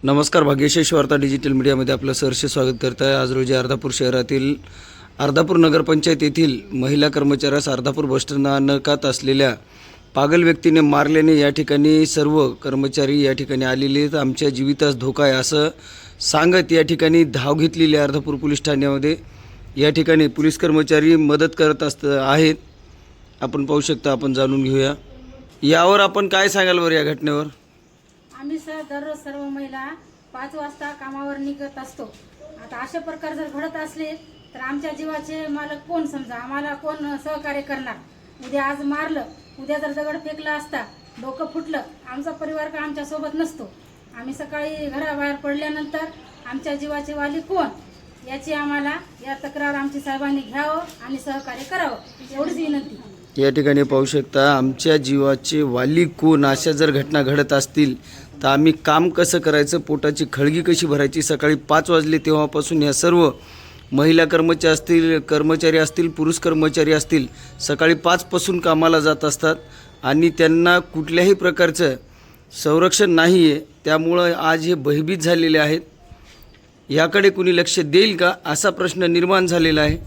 नमस्कार. भाग्यशेष वार्ता डिजिटल मीडियामध्ये आपलं सहर्ष स्वागत करत आहे. आज रोजी अर्धापूर शहरातील अर्धापूर नगरपंचायत येथील महिला कर्मचाऱ्यास अर्धापूर बसस्थानकात असलेल्या पागल व्यक्तीने मारल्याने या ठिकाणी सर्व कर्मचारी या ठिकाणी आलेले आहेत. आमच्या जीवितास धोका आहे असं सांगत या ठिकाणी धाव घेतलेली आहे. अर्धापूर पोलीस ठाण्यामध्ये या ठिकाणी पोलीस कर्मचारी मदत करत आहेत. आपण पाहू शकता. आपण जाणून घेऊया यावर आपण काय सांगाल बरं या घटनेवर. आम्ही दररोज सर्व महिला 5 वाजता कामावर निघत असतो. आता अशा प्रकार जर घडत असले तर आमच्या जीवाचे मालक कोण, समजा आम्हाला कोण सहकार्य करणार. उद्या आज मारलं, उद्या जर दगड फेकला असता, डोकं फुटलं, आमचा परिवार का आमच्या सोबत नसतो. आम्ही सकाळी घराबाहेर पडल्यानंतर आमच्या जीवाचे वाली कोण याची आम्हाला या तक्रार आमची साहेबांनी घ्यावं आणि सहकार्य करावं एवढीच विनंती. या ठिकाणी पाहू शकता. आमच्या जीवाचे वाली कोण अशा जर घटना घडत असतील तर आम्ही काम कसं करायचं, पोटाची खळगी कशी भरायची. सकाळी 5 वाजले तेव्हापासून ह्या सर्व महिला कर्मचारी असतील पुरुष कर्मचारी असतील सकाळी 5 पासून कामाला जात असतात आणि त्यांना कुठल्याही प्रकारचं संरक्षण नाही आहे. त्यामुळं आज हे भयभीत झालेले आहेत. याकडे कुणी लक्ष देईल का असा प्रश्न निर्माण झालेला आहे.